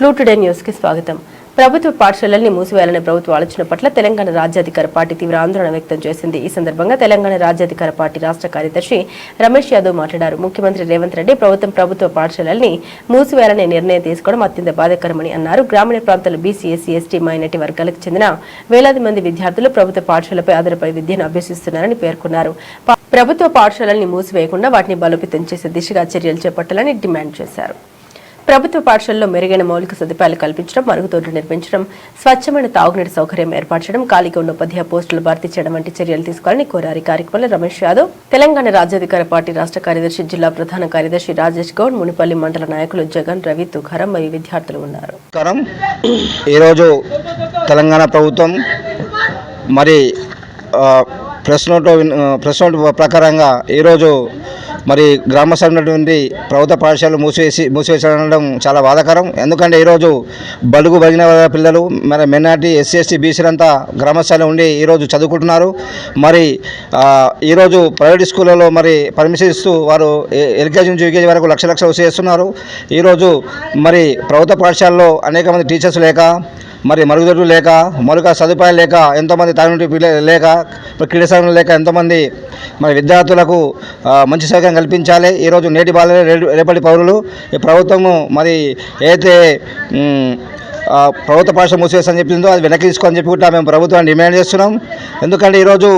Today news కి స్వాగతం. ప్రభుత్వ పాఠశాలల్ని మూసివేయాలనే ప్రభుత్వ ఆలోచన పట్ల తెలంగాణ రాజ్యాధికార పార్టీ తీవ్ర ఆందోళన వ్యక్తం చేసింది. ఈ సందర్భంగా తెలంగాణ రాజ్యాధికార పార్టీ రాష్ట్ర కార్యదర్శి రమేష్ యాదవ్ మాట్లాడారు. ముఖ్యమంత్రి రేవంత్ రెడ్డి ప్రభుత్వ పాఠశాలల్ని మూసివేయాలనే నిర్ణయం తీసుకోవడం అత్యంత బాధాకరమని అన్నారు. గ్రామీణ ప్రాంతాల బీసీ, ఎస్సీ, ఎస్టీ, మైనారిటీ వర్గాలకు చెందిన వేలాది మంది విద్యార్థులు ప్రభుత్వ పాఠశాలపై ఆధారపడి విద్యను అభ్యసిస్తున్నారని పేర్కొన్నారు. ప్రభుత్వ పాఠశాలల్ని మూసివేయకుండా వాటిని బలోపేతం చేసే దిశగా చర్యలు చేపట్టాలని డిమాండ్ చేశారు. ప్రభుత్వ పాఠశాలలో మెరుగైన మౌలిక సదుపాయాలు కల్పించడం, మరుగుదొడ్లు నిర్మించడం, స్వచ్ఛమైన తాగునీటి సౌకర్యం ఏర్పరచడం, ఖాళీగా ఉన్న ఉపాధ్యాయ పోస్టులు భర్తీ చేయడం వంటి చర్యలు తీసుకోవాలని కోరారు. కార్యక్రమంలో రమేష్ యాదవ్, తెలంగాణ రాజ్యాధికార పార్టీ రాష్ట్ర కార్యదర్శి, జిల్లా ప్రధాన కార్యదర్శి రాజేష్ గౌడ్, మునిపల్లి మండల నాయకులు జగన్, రవి, తుకారం మరియు విద్యార్థులు ఉన్నారు. ఈరోజు తెలంగాణ ప్రభుత్వం మరి ప్రెస్ నోట్ ప్రకారంగా ఈరోజు మరి గ్రామ ఉన్నటువంటి ప్రభుత్వ పాఠశాలలు మూసివేసడం చాలా బాధాకరం. ఎందుకంటే ఈరోజు బడుగు బలిగిన పిల్లలు మరి మైనారిటీ, ఎస్సీ, ఎస్టీ, బీసీలంతా గ్రామస్థాయిలో ఉండి ఈరోజు చదువుకుంటున్నారు. మరి ఈరోజు ప్రైవేట్ స్కూళ్ళలో మరి పర్మిషన్ ఇస్తూ వారు ఎల్కేజీ నుంచి యూకేజీ వరకు లక్షలు వసూలు చేస్తున్నారు. ఈరోజు మరి ప్రభుత్వ పాఠశాలలో అనేక మంది టీచర్స్ లేక, మరి మరుగుదొడ్లు లేక, మౌలిక సదుపాయాలు లేక, ఎంతోమంది తాగునీటి లేక, క్రీడా సౌకర్యం లేక ఎంతోమంది మరి విద్యార్థులకు మంచి సౌకర్యం కల్పించాలి. ఈరోజు నేటి బాలలే రేపటి పౌరులు. ఈ ప్రభుత్వము మరి ఏదైతే ప్రభుత్వ పాఠశాల మూసివేస్తని చెప్పిందో అది వెనక్కి తీసుకోని చెప్పి కూడా మేము ప్రభుత్వాన్ని డిమాండ్ చేస్తున్నాం. ఎందుకంటే ఈరోజు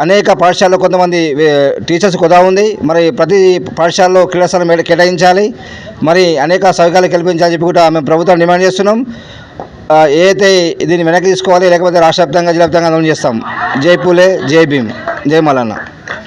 అనేక పాఠశాలలో కొంతమంది టీచర్స్ కొదా ఉంది. మరి ప్రతి పాఠశాలలో క్రీడా స్థలం కేటాయించాలి, మరి అనేక సౌకర్యాలు కల్పించాలని చెప్పి కూడా మేము ప్రభుత్వాన్ని డిమాండ్ చేస్తున్నాం. ఏదైతే దీన్ని వెనక్కి తీసుకోవాలి, లేకపోతే రాష్ట్ర వ్యాప్తంగా జిల్లా వ్యాప్తంగా ఆందోళన చేస్తాం. జై పూలే, జై భీమ్, జై మల్లన్న.